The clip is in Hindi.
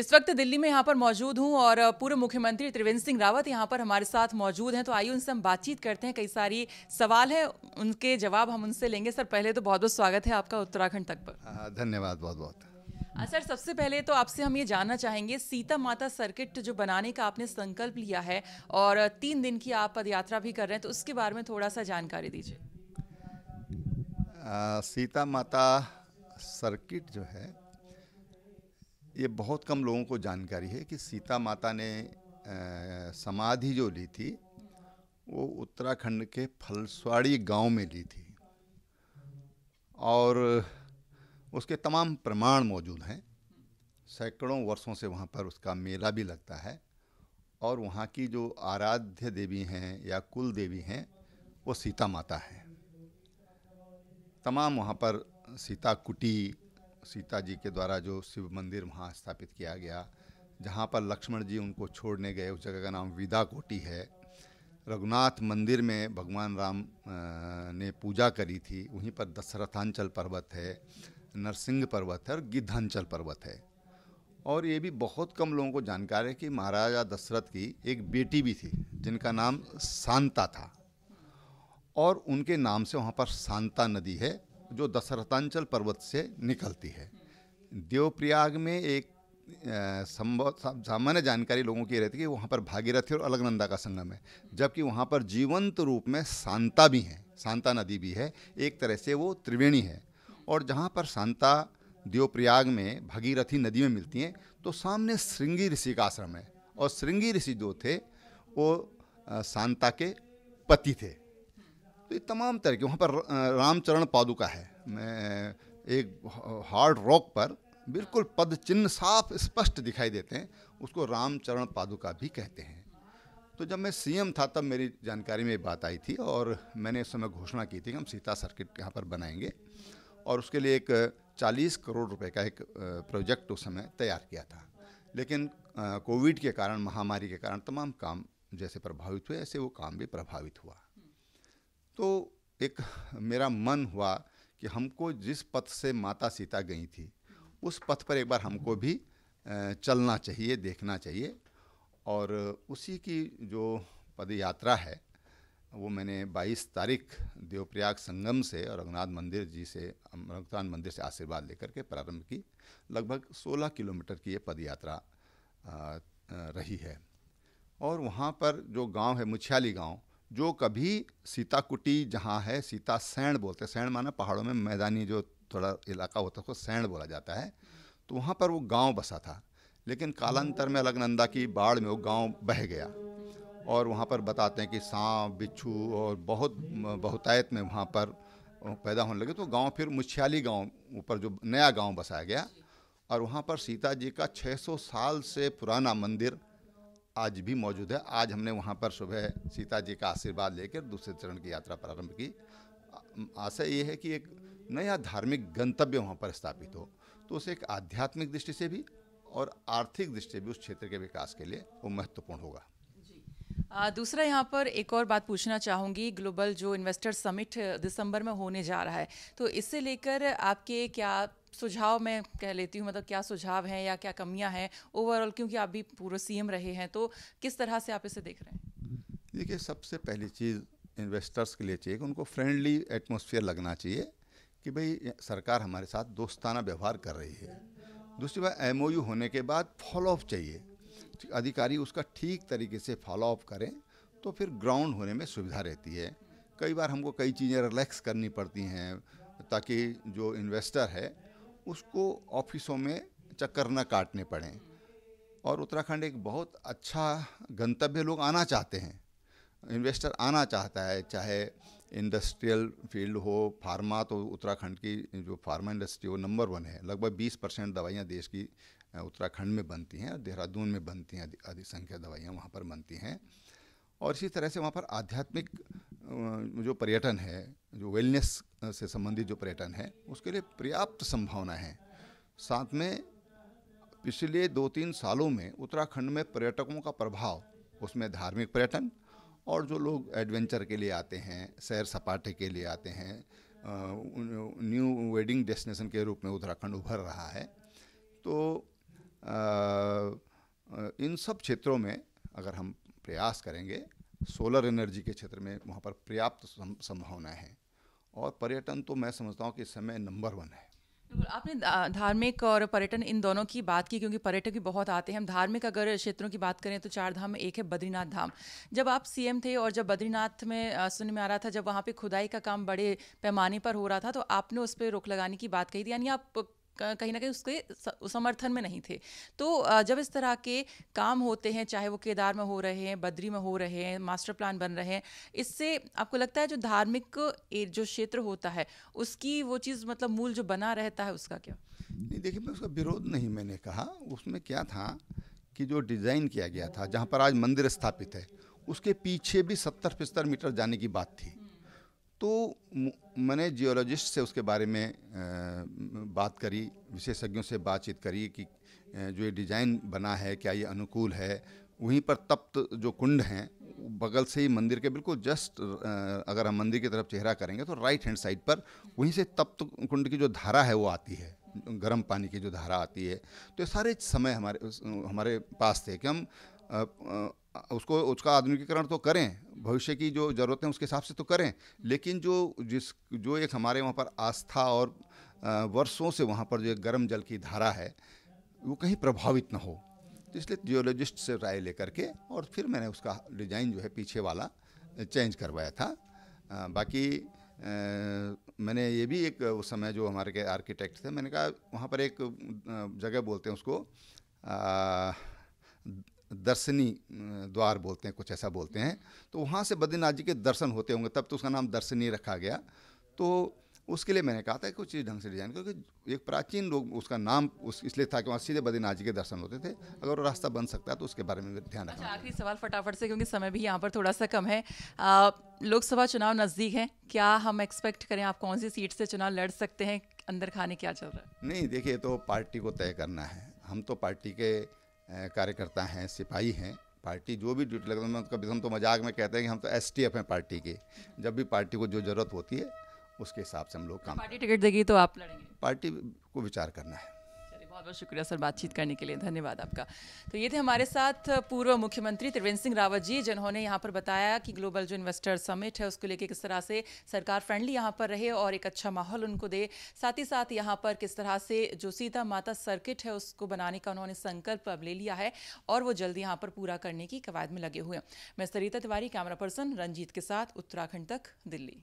इस वक्त दिल्ली में यहाँ पर मौजूद हूँ और पूर्व मुख्यमंत्री त्रिवेंद्र सिंह रावत यहाँ पर हमारे साथ मौजूद हैं। तो आइए उनसे हम बातचीत करते हैं। कई सारी सवाल है, उनके जवाब हम उनसे लेंगे। सर, पहले तो बहुत बहुत स्वागत है आपका उत्तराखंड तक पर। धन्यवाद बहुत बहुत। सर, सबसे पहले तो आपसे हम ये जानना चाहेंगे, सीता माता सर्किट जो बनाने का आपने संकल्प लिया है और 3 दिन की आप पदयात्रा भी कर रहे हैं, तो उसके बारे में थोड़ा सा जानकारी दीजिए। सीता माता सर्किट जो है, ये बहुत कम लोगों को जानकारी है कि सीता माता ने समाधि जो ली थी वो उत्तराखंड के फलस्वाड़ी गांव में ली थी और उसके तमाम प्रमाण मौजूद हैं। सैकड़ों वर्षों से वहाँ पर उसका मेला भी लगता है और वहाँ की जो आराध्य देवी हैं या कुल देवी हैं वो सीता माता हैं। तमाम वहाँ पर सीता कुटी, सीता जी के द्वारा जो शिव मंदिर वहाँ स्थापित किया गया, जहाँ पर लक्ष्मण जी उनको छोड़ने गए, उस जगह का नाम विदा कोटी है। रघुनाथ मंदिर में भगवान राम ने पूजा करी थी, वहीं पर दशरथांचल पर्वत है, नरसिंह पर्वत है और गिद्धांचल पर्वत है। और ये भी बहुत कम लोगों को जानकारी है कि महाराजा दशरथ की एक बेटी भी थी जिनका नाम शांता था और उनके नाम से वहाँ पर शांता नदी है जो दशरथांचल पर्वत से निकलती है। देवप्रयाग में एक सामान्य जानकारी लोगों की रहती है कि वहाँ पर भागीरथी और अलकनंदा का संगम है, जबकि वहाँ पर जीवंत रूप में शांता भी है, शांता नदी भी है। एक तरह से वो त्रिवेणी है। और जहाँ पर शांता देवप्रयाग में भागीरथी नदी में मिलती हैं तो सामने श्रृंगी ऋषि का आश्रम है और श्रृंगी ऋषि जो थे वो शांता के पति थे। तो ये तमाम तरह के वहाँ पर रामचरण पादुका है। मैं एक हार्ड रॉक पर बिल्कुल पद चिन्ह साफ स्पष्ट दिखाई देते हैं, उसको रामचरण पादुका भी कहते हैं। तो जब मैं सीएम था तब मेरी जानकारी में ये बात आई थी और मैंने उस समय घोषणा की थी कि हम सीता सर्किट यहाँ पर बनाएंगे और उसके लिए एक 40 करोड़ रुपए का एक प्रोजेक्ट उस समय तैयार किया था। लेकिन कोविड के कारण, महामारी के कारण तमाम काम जैसे प्रभावित हुए ऐसे वो काम भी प्रभावित हुआ। तो एक मेरा मन हुआ कि हमको जिस पथ से माता सीता गई थी उस पथ पर एक बार हमको भी चलना चाहिए, देखना चाहिए। और उसी की जो पद यात्रा है वो मैंने 22 तारीख देवप्रयाग संगम से और रघुनाथ मंदिर जी से, रघुनाथ मंदिर से आशीर्वाद लेकर के प्रारंभ की। लगभग 16 किलोमीटर की ये पद यात्रा रही है। और वहाँ पर जो गांव है मुछियाली गांव, जो कभी सीता कुटी जहाँ है, सीता सैंड बोलते हैं, सैंड माना पहाड़ों में मैदानी जो थोड़ा इलाका होता है उसको सैंड बोला जाता है। तो वहाँ पर वो गांव बसा था, लेकिन कालांतर में अलकनंदा की बाढ़ में वो गांव बह गया और वहाँ पर बताते हैं कि सांप, बिच्छू और बहुत बहुतायत में वहाँ पर पैदा होने लगे। तो गांव फिर मुछियाली गांव ऊपर जो नया गांव बसाया गया और वहाँ पर सीता जी का 600 साल से पुराना मंदिर आज भी मौजूद है। आज हमने वहाँ पर सुबह सीता जी का आशीर्वाद लेकर दूसरे चरण की यात्रा प्रारंभ की। आशा ये है कि एक नया धार्मिक गंतव्य वहाँ पर स्थापित हो, तो उसे एक आध्यात्मिक दृष्टि से भी और आर्थिक दृष्टि से भी उस क्षेत्र के विकास के लिए वो महत्वपूर्ण होगा। दूसरा यहाँ पर एक और बात पूछना चाहूँगी, ग्लोबल जो इन्वेस्टर समिट दिसंबर में होने जा रहा है, तो इससे लेकर आपके क्या सुझाव, मैं कह लेती हूँ, मतलब क्या सुझाव हैं या क्या कमियाँ हैं ओवरऑल, क्योंकि आप भी पूर्व सीएम रहे हैं, तो किस तरह से आप इसे देख रहे हैं? देखिए, सबसे पहली चीज़ इन्वेस्टर्स के लिए चाहिए कि उनको फ्रेंडली एटमॉस्फेयर लगना चाहिए कि भाई सरकार हमारे साथ दोस्ताना व्यवहार कर रही है। दूसरी बात, एमओयू होने के बाद फॉलोअप चाहिए, अधिकारी उसका ठीक तरीके से फॉलोअप करें तो फिर ग्राउंड होने में सुविधा रहती है। कई बार हमको कई चीज़ें रिलैक्स करनी पड़ती हैं ताकि जो इन्वेस्टर है उसको ऑफिसों में चक्कर न काटने पड़ें। और उत्तराखंड एक बहुत अच्छा गंतव्य, लोग आना चाहते हैं, इन्वेस्टर आना चाहता है, चाहे इंडस्ट्रियल फील्ड हो, फार्मा, तो उत्तराखंड की जो फार्मा इंडस्ट्री वो नंबर 1 है। लगभग 20% दवाइयाँ देश की उत्तराखंड में बनती हैं और देहरादून में बनती हैं, अधिक संख्या दवाइयाँ वहाँ पर बनती हैं। और इसी तरह से वहाँ पर आध्यात्मिक जो पर्यटन है, जो वेलनेस से संबंधित जो पर्यटन है, उसके लिए पर्याप्त संभावना है। साथ में पिछले 2-3 सालों में उत्तराखंड में पर्यटकों का प्रभाव, उसमें धार्मिक पर्यटन और जो लोग एडवेंचर के लिए आते हैं, सैर सपाटे के लिए आते हैं, न्यू वेडिंग डेस्टिनेशन के रूप में उत्तराखंड उभर रहा है। तो इन सब क्षेत्रों में अगर हम प्रयास करेंगे, सोलर एनर्जी के क्षेत्र में वहाँ पर पर्याप्त संभावनाएं हैं, और पर्यटन तो मैं समझता हूँ कि इस समय नंबर 1 है। बिल्कुल, आपने धार्मिक और पर्यटन इन दोनों की बात की, क्योंकि पर्यटक भी बहुत आते हैं। हम धार्मिक अगर क्षेत्रों की बात करें तो 4 धाम में एक है बद्रीनाथ धाम। जब आप सीएम थे और जब बद्रीनाथ में सुनने में आ रहा था, जब वहाँ पे खुदाई का काम बड़े पैमाने पर हो रहा था, तो आपने उस पर रोक लगाने की बात कही थी, यानी आप कहीं ना कहीं उसके समर्थन में नहीं थे। तो जब इस तरह के काम होते हैं, चाहे वो केदार में हो रहे हैं, बद्री में हो रहे हैं, मास्टर प्लान बन रहे हैं, इससे आपको लगता है जो धार्मिक जो क्षेत्र होता है उसकी वो चीज़ मतलब मूल जो बना रहता है उसका क्या? नहीं, देखिए, मैं उसका विरोध नहीं मैंने कहा। उसमें क्या था कि जो डिज़ाइन किया गया था, जहाँ पर आज मंदिर स्थापित है, उसके पीछे भी 70-75 मीटर जाने की बात थी। तो मैंने जियोलॉजिस्ट से उसके बारे में बात करी, विशेषज्ञों से बातचीत करी कि जो ये डिज़ाइन बना है क्या ये अनुकूल है। वहीं पर तप्त जो कुंड हैं, बगल से ही मंदिर के बिल्कुल जस्ट अगर हम मंदिर की तरफ चेहरा करेंगे तो राइट हैंड साइड पर वहीं से तप्त कुंड की जो धारा है वो आती है, गर्म पानी की जो धारा आती है। तो ये सारे समय हमारे पास थे कि हम उसका आधुनिकीकरण तो करें, भविष्य की जो ज़रूरतें उसके हिसाब से तो करें, लेकिन जो एक हमारे वहाँ पर आस्था और वर्षों से वहाँ पर जो गर्म जल की धारा है वो कहीं प्रभावित ना हो। तो इसलिए जियोलॉजिस्ट से राय लेकर के और फिर मैंने उसका डिज़ाइन जो है पीछे वाला चेंज करवाया था। बाकी मैंने ये भी एक उस समय जो हमारे के आर्किटेक्ट थे, मैंने कहा वहाँ पर एक जगह बोलते हैं उसको दर्शनी द्वार बोलते हैं, कुछ ऐसा बोलते हैं। तो वहाँ से बद्रीनाथ जी के दर्शन होते होंगे, तब तो उसका नाम दर्शनी रखा गया। तो उसके लिए मैंने कहा था कुछ चीज़ ढंग से डिजाइन, क्योंकि एक प्राचीन लोग उसका नाम इसलिए था कि वहाँ सीधे बद्रीनाथ जी के दर्शन होते थे। अगर वो रास्ता बन सकता है तो उसके बारे में भी ध्यान रखना। आखिरी सवाल फटाफट से, क्योंकि समय भी यहाँ पर थोड़ा सा कम है। लोकसभा चुनाव नज़दीक है, क्या हम एक्सपेक्ट करें आप कौन सी सीट से चुनाव लड़ सकते हैं? अंदर खाने क्या चल रहा है? नहीं, देखिए, तो पार्टी को तय करना है। हम तो पार्टी के कार्यकर्ता हैं, सिपाही हैं। पार्टी जो भी ड्यूटी लगता है, कभी हम तो मजाक में कहते हैं कि हम तो STF हैं पार्टी के। जब भी पार्टी को जो ज़रूरत होती है उसके हिसाब से हम लोग काम। पार्टी टिकट देगी तो आप लड़ेंगे? पार्टी को विचार करना है। बहुत बहुत शुक्रिया सर बातचीत करने के लिए, धन्यवाद आपका। तो ये थे हमारे साथ पूर्व मुख्यमंत्री त्रिवेंद्र सिंह रावत जी, जिन्होंने यहाँ पर बताया कि ग्लोबल जो इन्वेस्टर समिट है उसको लेकर किस तरह से सरकार फ्रेंडली यहाँ पर रहे और एक अच्छा माहौल उनको दे। साथ ही साथ यहाँ पर किस तरह से जो सीता माता सर्किट है उसको बनाने का उन्होंने संकल्प अब ले लिया है और वो जल्दी यहाँ पर पूरा करने की कवायद में लगे हुए हैं। मैं सरिता तिवारी, कैमरा पर्सन रंजीत के साथ, उत्तराखंड तक, दिल्ली।